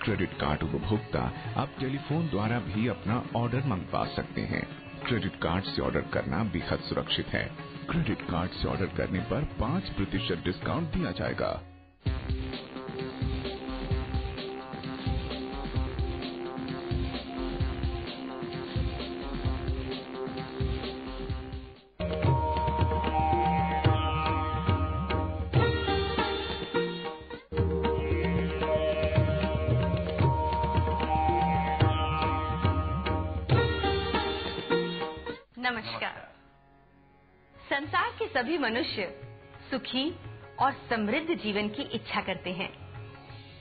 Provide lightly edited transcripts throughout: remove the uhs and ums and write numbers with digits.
Credit card उपभोक्ता अब telephone द्वारा भी अपना ऑर्डर मंगवा सकते हैं। क्रेडिट कार्ड से ऑर्डर करना बेहद सुरक्षित है। क्रेडिट कार्ड से ऑर्डर करने पर 5% डिस्काउंट दिया जाएगा। नमस्कार। संसार के सभी मनुष्य सुखी और समृद्ध जीवन की इच्छा करते हैं,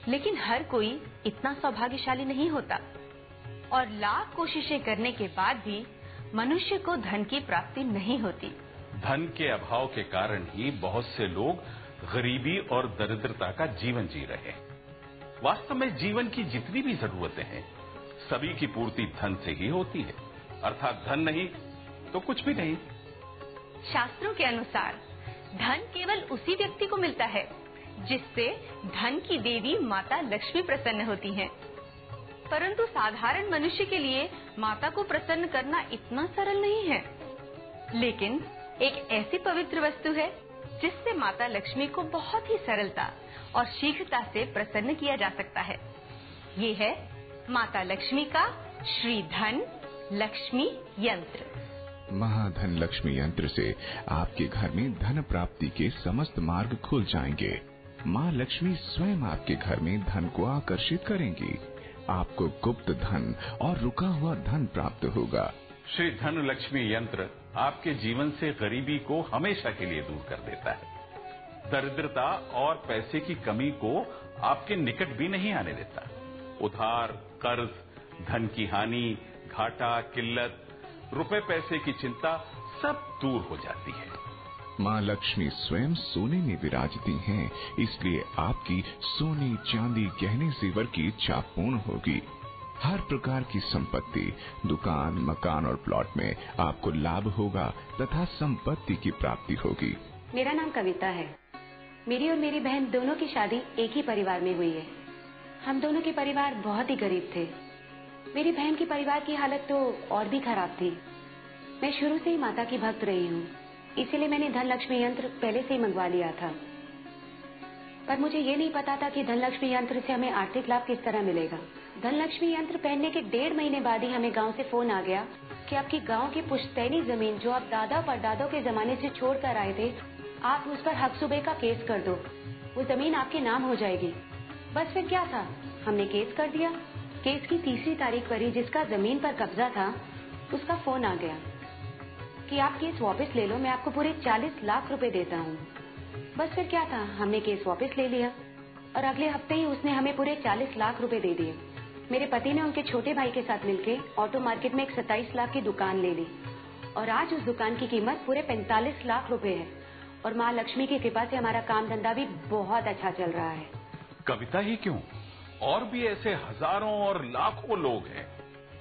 लेकिन हर कोई इतना सौभाग्यशाली नहीं होता और लाख कोशिशें करने के बाद भी मनुष्य को धन की प्राप्ति नहीं होती। धन के अभाव के कारण ही बहुत से लोग गरीबी और दरिद्रता का जीवन जी रहे हैं। वास्तव में जीवन की जितनी भी जरूरतें हैं, सभी की पूर्ति धन से ही होती है, अर्थात धन नहीं तो कुछ भी नहीं। शास्त्रों के अनुसार धन केवल उसी व्यक्ति को मिलता है जिससे धन की देवी माता लक्ष्मी प्रसन्न होती हैं। परंतु साधारण मनुष्य के लिए माता को प्रसन्न करना इतना सरल नहीं है। लेकिन एक ऐसी पवित्र वस्तु है जिससे माता लक्ष्मी को बहुत ही सरलता और शीघ्रता से प्रसन्न किया जा सकता है। ये है माता लक्ष्मी का श्री धन लक्ष्मी यंत्र। महाधन लक्ष्मी यंत्र से आपके घर में धन प्राप्ति के समस्त मार्ग खुल जाएंगे। माँ लक्ष्मी स्वयं आपके घर में धन को आकर्षित करेंगी। आपको गुप्त धन और रुका हुआ धन प्राप्त होगा। श्री धन लक्ष्मी यंत्र आपके जीवन से गरीबी को हमेशा के लिए दूर कर देता है। दरिद्रता और पैसे की कमी को आपके निकट भी नहीं आने देता। उधार, कर्ज, धन की हानि, घाटा, किल्लत, रुपए पैसे की चिंता सब दूर हो जाती है। माँ लक्ष्मी स्वयं सोने में विराजती हैं, इसलिए आपकी सोने चांदी गहने जेवर की इच्छा पूर्ण होगी। हर प्रकार की संपत्ति, दुकान, मकान और प्लॉट में आपको लाभ होगा तथा संपत्ति की प्राप्ति होगी। मेरा नाम कविता है। मेरी और मेरी बहन दोनों की शादी एक ही परिवार में हुई है। हम दोनों के परिवार बहुत ही गरीब थे। मेरी बहन के परिवार की हालत तो और भी खराब थी। मैं शुरू से ही माता की भक्त रही हूँ, इसीलिए मैंने धन लक्ष्मी यंत्र पहले से ही मंगवा लिया था। पर मुझे ये नहीं पता था कि धन लक्ष्मी यंत्र से हमें आर्थिक लाभ किस तरह मिलेगा। धन लक्ष्मी यंत्र पहनने के 1.5 महीने बाद ही हमें गांव से फोन आ गया कि आपकी गांव की पुश्तैनी जमीन जो आप दादा परदादों के जमाने से छोड़ कर आए थे, आप उस पर हक सुबह का केस कर दो, वो जमीन आपके नाम हो जाएगी। बस फिर क्या था, हमने केस कर दिया। केस की 3री तारीख पर ही जिसका जमीन पर कब्जा था उसका फोन आ गया कि आप केस वापस ले लो, मैं आपको पूरे 40 लाख रुपए देता हूँ। बस फिर क्या था, हमने केस वापस ले लिया और अगले हफ्ते ही उसने हमें पूरे 40 लाख रुपए दे दिए। मेरे पति ने उनके छोटे भाई के साथ मिलकर ऑटो मार्केट में एक 27 लाख की दुकान ले ली और आज उस दुकान की कीमत पूरे 45 लाख रुपए है। और माँ लक्ष्मी की कृपा से हमारा काम धंधा भी बहुत अच्छा चल रहा है। कविता ही क्यों, और भी ऐसे हजारों और लाखों लोग हैं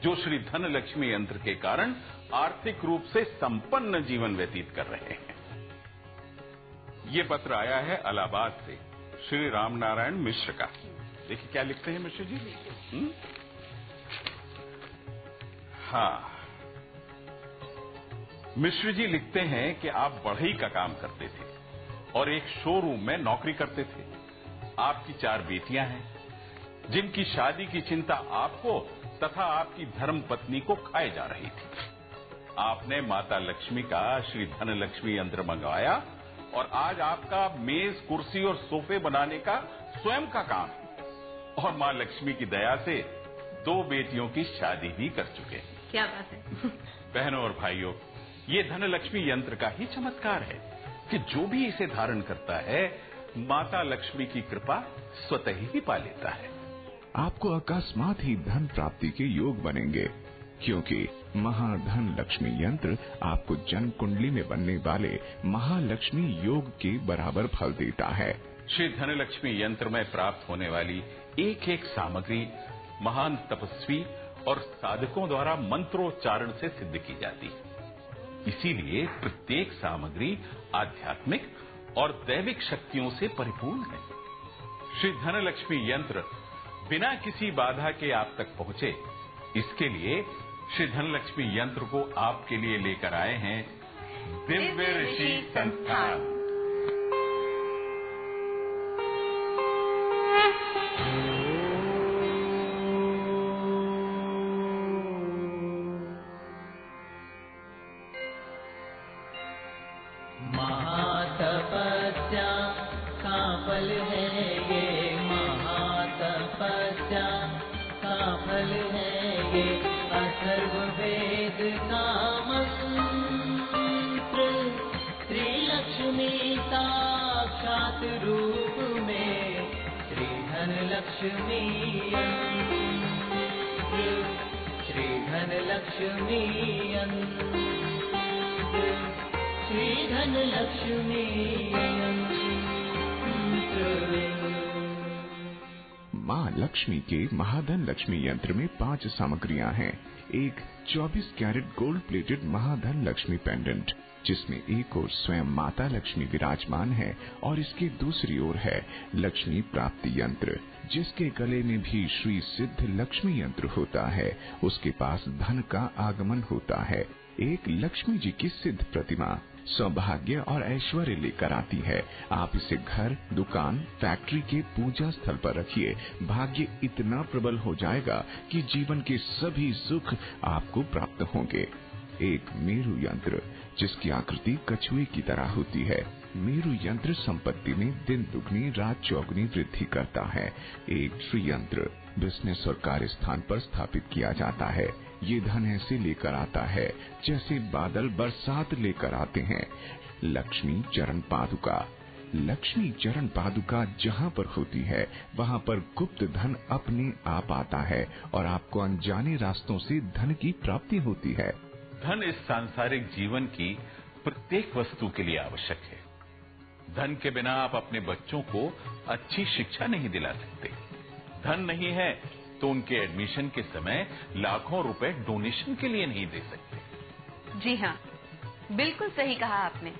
जो श्री धन लक्ष्मी यंत्र के कारण आर्थिक रूप से संपन्न जीवन व्यतीत कर रहे हैं। ये पत्र आया है इलाहाबाद से श्री राम नारायण मिश्र का। देखिए क्या लिखते हैं मिश्र जी। हाँ, मिश्र जी लिखते हैं कि आप बढ़ई का काम करते थे और एक शोरूम में नौकरी करते थे। आपकी 4 बेटियां हैं जिनकी शादी की चिंता आपको तथा आपकी धर्म पत्नी को खाए जा रही थी। आपने माता लक्ष्मी का श्री धन लक्ष्मी यंत्र मंगवाया और आज आपका मेज, कुर्सी और सोफे बनाने का स्वयं का काम है। और मां लक्ष्मी की दया से 2 बेटियों की शादी भी कर चुके हैं। क्या बात है। बहनों और भाइयों, ये धन लक्ष्मी यंत्र का ही चमत्कार है कि जो भी इसे धारण करता है माता लक्ष्मी की कृपा स्वतः ही पा लेता है। आपको अकस्मात ही धन प्राप्ति के योग बनेंगे, क्योंकि महाधन लक्ष्मी यंत्र आपको जन्म कुंडली में बनने वाले महालक्ष्मी योग के बराबर फल देता है। श्री धन लक्ष्मी यंत्र में प्राप्त होने वाली एक एक सामग्री महान तपस्वी और साधकों द्वारा मंत्रोच्चारण से सिद्ध की जाती है। इसीलिए प्रत्येक सामग्री आध्यात्मिक और दैविक शक्तियों से परिपूर्ण है। श्री धन लक्ष्मी यंत्र बिना किसी बाधा के आप तक पहुंचे, इसके लिए श्री धनलक्ष्मी यंत्र को आपके लिए लेकर आए हैं दिव्य ऋषि संस्थान। महातपस्या का फल है ये, महातपस्या का फल है ये, अथर्ववेद का मंत्र, श्री लक्ष्मी साक्षात रूप में, श्री धनलक्ष्मी यंत्र, श्री धनलक्ष्मी यंत्र, श्री धनलक्ष्मी यंत्र। माँ लक्ष्मी के महाधन लक्ष्मी यंत्र में 5 सामग्रियां हैं। एक 24 carat gold plated Mahadhan Lakshmi pendant, जिसमें एक ओर स्वयं माता लक्ष्मी विराजमान है और इसकी दूसरी ओर है लक्ष्मी प्राप्ति यंत्र, जिसके गले में भी श्री सिद्ध लक्ष्मी यंत्र होता है। उसके पास धन का आगमन होता है। एक लक्ष्मी जी की सिद्ध प्रतिमा सौभाग्य और ऐश्वर्य लेकर आती है। आप इसे घर, दुकान, फैक्ट्री के पूजा स्थल पर रखिए। भाग्य इतना प्रबल हो जाएगा कि जीवन के सभी सुख आपको प्राप्त होंगे। एक मेरु यंत्र, जिसकी आकृति कछुए की तरह होती है। मेरु यंत्र संपत्ति में दिन दुगनी रात चौगुनी वृद्धि करता है। एक श्री यंत्र बिजनेस और कार्य स्थान पर स्थापित किया जाता है। ये धन ऐसे लेकर आता है जैसे बादल बरसात लेकर आते हैं। लक्ष्मी चरण पादुका, लक्ष्मी चरण पादुका जहाँ पर होती है वहाँ पर गुप्त धन अपने आप आता है और आपको अनजाने रास्तों से धन की प्राप्ति होती है। धन इस सांसारिक जीवन की प्रत्येक वस्तु के लिए आवश्यक है। धन के बिना आप अपने बच्चों को अच्छी शिक्षा नहीं दिला सकते। धन नहीं है तो उनके एडमिशन के समय लाखों रुपए डोनेशन के लिए नहीं दे सकते। जी हाँ, बिल्कुल सही कहा आपने।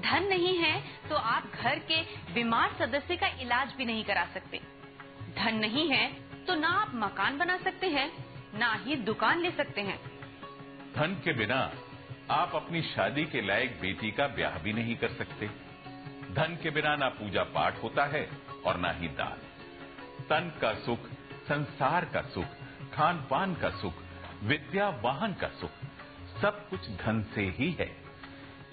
धन नहीं है तो आप घर के बीमार सदस्य का इलाज भी नहीं करा सकते। धन नहीं है तो ना आप मकान बना सकते हैं, ना ही दुकान ले सकते हैं। धन के बिना आप अपनी शादी के लायक बेटी का ब्याह भी नहीं कर सकते। धन के बिना ना पूजा पाठ होता है और ना ही दान। तन का सुख, संसार का सुख, खान पान का सुख, विद्या वाहन का सुख, सब कुछ धन से ही है।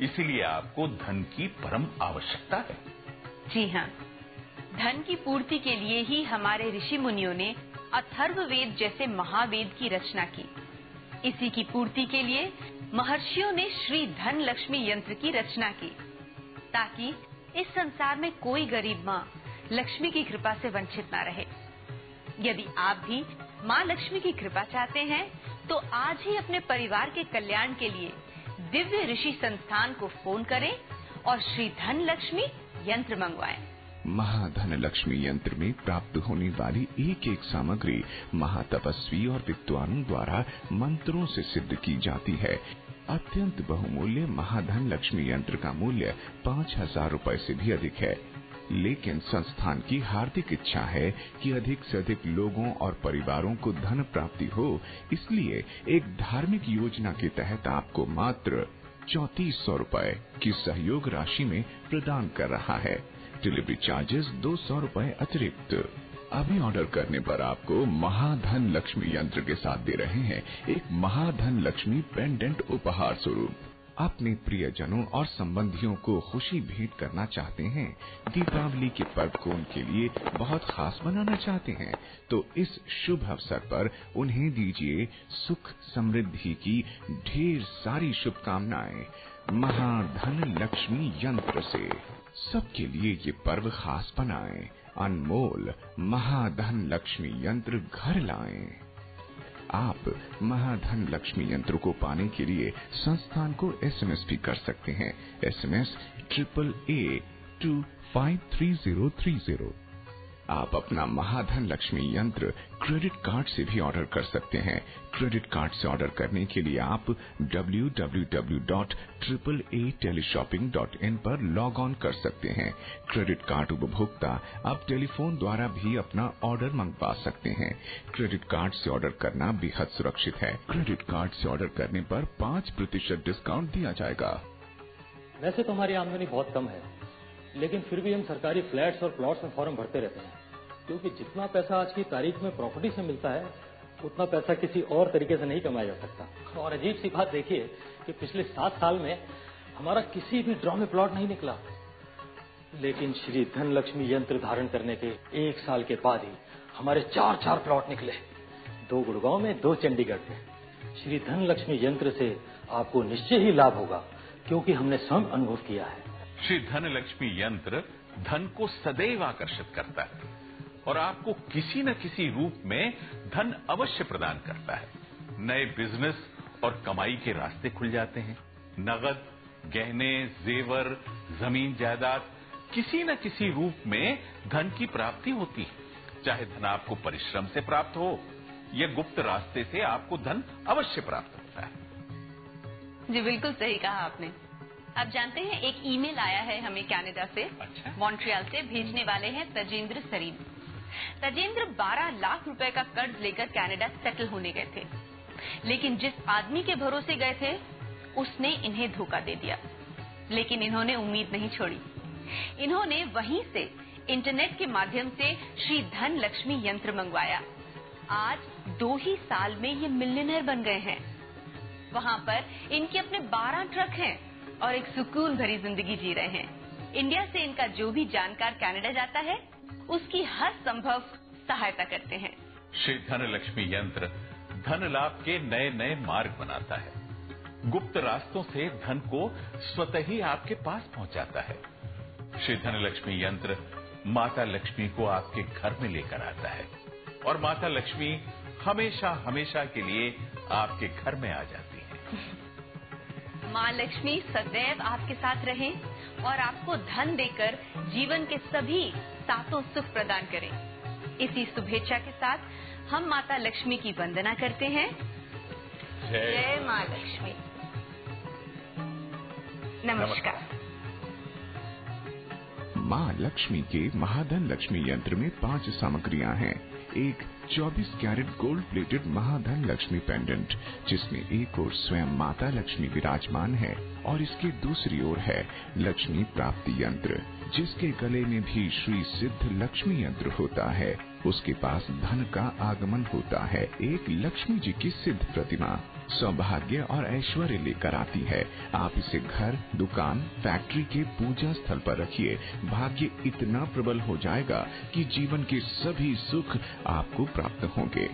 इसीलिए आपको धन की परम आवश्यकता है। जी हाँ, धन की पूर्ति के लिए ही हमारे ऋषि मुनियों ने अथर्ववेद जैसे महावेद की रचना की। इसी की पूर्ति के लिए महर्षियों ने श्री धन लक्ष्मी यंत्र की रचना की, ताकि इस संसार में कोई गरीब माँ लक्ष्मी की कृपा से वंचित न रहे। यदि आप भी माँ लक्ष्मी की कृपा चाहते हैं तो आज ही अपने परिवार के कल्याण के लिए दिव्य ऋषि संस्थान को फोन करें और श्री धन लक्ष्मी यंत्र मंगवाएं। महाधन लक्ष्मी यंत्र में प्राप्त होने वाली एक एक सामग्री महातपस्वी और विद्वानों द्वारा मंत्रों से सिद्ध की जाती है। अत्यंत बहुमूल्य महाधन लक्ष्मी यंत्र का मूल्य 5,000 रुपए से भी अधिक है, लेकिन संस्थान की हार्दिक इच्छा है कि अधिक से अधिक लोगों और परिवारों को धन प्राप्ति हो, इसलिए एक धार्मिक योजना के तहत आपको मात्र 3400 रुपए की सहयोग राशि में प्रदान कर रहा है। डिलीवरी चार्जेस 200 रुपए अतिरिक्त। अभी ऑर्डर करने पर आपको महाधन लक्ष्मी यंत्र के साथ दे रहे हैं एक महाधन लक्ष्मी पेंडेंट उपहार स्वरूप। अपने प्रियजनों और संबंधियों को खुशी भेंट करना चाहते हैं, दीपावली के पर्व को उनके लिए बहुत खास बनाना चाहते हैं, तो इस शुभ अवसर पर उन्हें दीजिए सुख समृद्धि की ढेर सारी शुभकामनाएं महाधन लक्ष्मी यंत्र से। सबके लिए ये पर्व खास बनाएं, अनमोल महाधन लक्ष्मी यंत्र घर लाएं। आप महाधन लक्ष्मी यंत्र को पाने के लिए संस्थान को SMS भी कर सकते हैं। SMS AAA 253030। आप अपना महाधन लक्ष्मी यंत्र क्रेडिट कार्ड से भी ऑर्डर कर सकते हैं। क्रेडिट कार्ड से ऑर्डर करने के लिए आप www.aateleshopping.in पर लॉग ऑन कर सकते हैं। क्रेडिट कार्ड उपभोक्ता अब टेलीफोन द्वारा भी अपना ऑर्डर मंगवा सकते हैं। क्रेडिट कार्ड से ऑर्डर करना बेहद सुरक्षित है। क्रेडिट कार्ड से ऑर्डर करने पर 5% डिस्काउंट दिया जाएगा। वैसे तो हमारी आमदनी बहुत कम है, लेकिन फिर भी हम सरकारी फ्लैट्स और प्लॉट्स में फॉर्म भरते रहते हैं, क्योंकि जितना पैसा आज की तारीख में प्रॉपर्टी से मिलता है उतना पैसा किसी और तरीके से नहीं कमाया जा सकता। और अजीब सी बात देखिए कि पिछले 7 साल में हमारा किसी भी ड्रॉ में प्लॉट नहीं निकला, लेकिन श्री धनलक्ष्मी यंत्र धारण करने के 1 साल के बाद ही हमारे 4 प्लॉट निकले, 2 गुड़गांव में, 2 चंडीगढ़ में। श्री धनलक्ष्मी यंत्र से आपको निश्चय ही लाभ होगा, क्योंकि हमने स्वयं अनुभव किया है। श्री धनलक्ष्मी यंत्र धन को सदैव आकर्षित करता है और आपको किसी न किसी रूप में धन अवश्य प्रदान करता है। नए बिजनेस और कमाई के रास्ते खुल जाते हैं। नगद, गहने, जेवर, जमीन जायदाद, किसी न किसी रूप में धन की प्राप्ति होती है। चाहे धन आपको परिश्रम से प्राप्त हो या गुप्त रास्ते से, आपको धन अवश्य प्राप्त होता है। जी बिल्कुल सही कहा आपने। आप जानते हैं एक ईमेल आया है हमें कनाडा से। अच्छा। मॉन्ट्रियल से भेजने वाले हैं तजेंद्र सरीन। तजेंद्र 12 लाख रुपए का कर्ज लेकर कनाडा सेटल होने गए थे, लेकिन जिस आदमी के भरोसे गए थे उसने इन्हें धोखा दे दिया। लेकिन इन्होंने उम्मीद नहीं छोड़ी। इन्होंने वहीं से इंटरनेट के माध्यम से श्री धन लक्ष्मी यंत्र मंगवाया। आज 2 ही साल में ये मिलियनर बन गए हैं। वहां पर इनके अपने 12 ट्रक हैं और एक सुकून भरी जिंदगी जी रहे हैं। इंडिया से इनका जो भी जानकार कनाडा जाता है उसकी हर संभव सहायता करते हैं। श्री धनलक्ष्मी यंत्र धन लाभ के नए नए मार्ग बनाता है। गुप्त रास्तों से धन को स्वतः ही आपके पास पहुंचाता है। श्री धनलक्ष्मी यंत्र माता लक्ष्मी को आपके घर में लेकर आता है और माता लक्ष्मी हमेशा हमेशा के लिए आपके घर में आ जाती है। माँ लक्ष्मी सदैव आपके साथ रहें और आपको धन देकर जीवन के सभी सातों सुख प्रदान करें। इसी शुभेच्छा के साथ हम माता लक्ष्मी की वंदना करते हैं। जय माँ लक्ष्मी। नमस्कार। माँ लक्ष्मी के महाधन लक्ष्मी यंत्र में 5 सामग्रियां हैं। एक 24 carat gold plated Mahadhan Lakshmi pendant, जिसमें एक ओर स्वयं माता लक्ष्मी विराजमान है और इसकी दूसरी ओर है लक्ष्मी प्राप्ति यंत्र, जिसके गले में भी श्री सिद्ध लक्ष्मी यंत्र होता है। उसके पास धन का आगमन होता है। एक लक्ष्मी जी की सिद्ध प्रतिमा सौभाग्य और ऐश्वर्य लेकर आती है। आप इसे घर, दुकान, फैक्ट्री के पूजा स्थल पर रखिए। भाग्य इतना प्रबल हो जाएगा कि जीवन के सभी सुख आपको प्राप्त होंगे।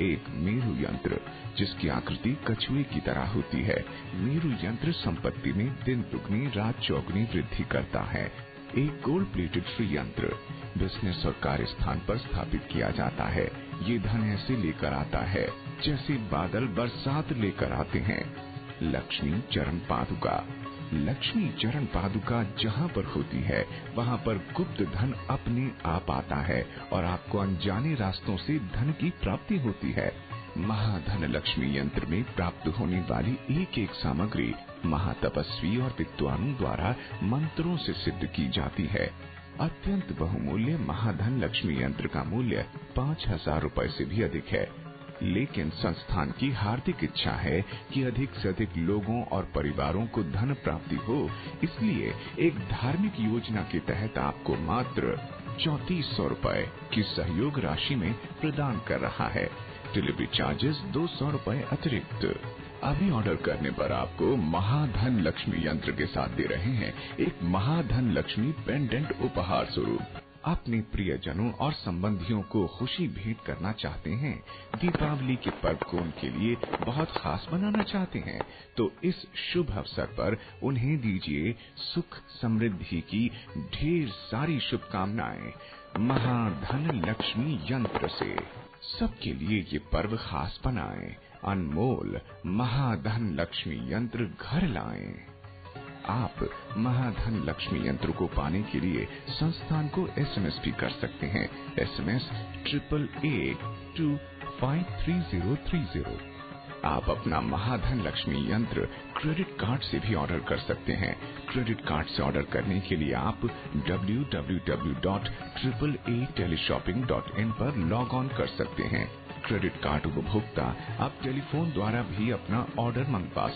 एक मेरू यंत्र, जिसकी आकृति कछुए की तरह होती है। मेरू यंत्र संपत्ति में दिन दुगनी रात चौगुनी वृद्धि करता है। एक गोल्ड प्लेटेड श्री यंत्र बिजनेस और कार्य स्थान पर स्थापित किया जाता है। ये धन ऐसे लेकर आता है जैसे बादल बरसात लेकर आते हैं। लक्ष्मी चरण पादुका। लक्ष्मी चरण पादुका जहाँ पर होती है वहाँ पर गुप्त धन अपने आप आता है और आपको अनजाने रास्तों से धन की प्राप्ति होती है। महाधन लक्ष्मी यंत्र में प्राप्त होने वाली एक एक सामग्री महातपस्वी और विद्वानों द्वारा मंत्रों से सिद्ध की जाती है। अत्यंत बहुमूल्य महाधन लक्ष्मी यंत्र का मूल्य 5,000 रुपए से भी अधिक है, लेकिन संस्थान की हार्दिक इच्छा है कि अधिक से अधिक लोगों और परिवारों को धन प्राप्ति हो, इसलिए एक धार्मिक योजना के तहत आपको मात्र 3400 रुपए की सहयोग राशि में प्रदान कर रहा है। डिलीवरी चार्जेस 200 रुपए अतिरिक्त। अभी ऑर्डर करने पर आपको महाधन लक्ष्मी यंत्र के साथ दे रहे हैं एक महाधन लक्ष्मी पेंडेंट उपहार स्वरूप। अपने प्रियजनों और संबंधियों को खुशी भेंट करना चाहते हैं, दीपावली के पर्व को उनके लिए बहुत खास बनाना चाहते हैं, तो इस शुभ अवसर पर उन्हें दीजिए सुख समृद्धि की ढेर सारी शुभकामनाएं महाधन लक्ष्मी यंत्र से। सबके लिए ये पर्व खास बनाएं, अनमोल महाधन लक्ष्मी यंत्र घर लाएं। आप महाधन लक्ष्मी यंत्र को पाने के लिए संस्थान को SMS भी कर सकते हैं। SMS 8882533030। आप अपना महाधन लक्ष्मी यंत्र क्रेडिट कार्ड से भी ऑर्डर कर सकते हैं। क्रेडिट कार्ड से ऑर्डर करने के लिए आप www.AAAteleshopping.in पर लॉग ऑन कर सकते हैं। क्रेडिट कार्ड उपभोक्ता आप टेलीफोन द्वारा भी अपना ऑर्डर मंगवा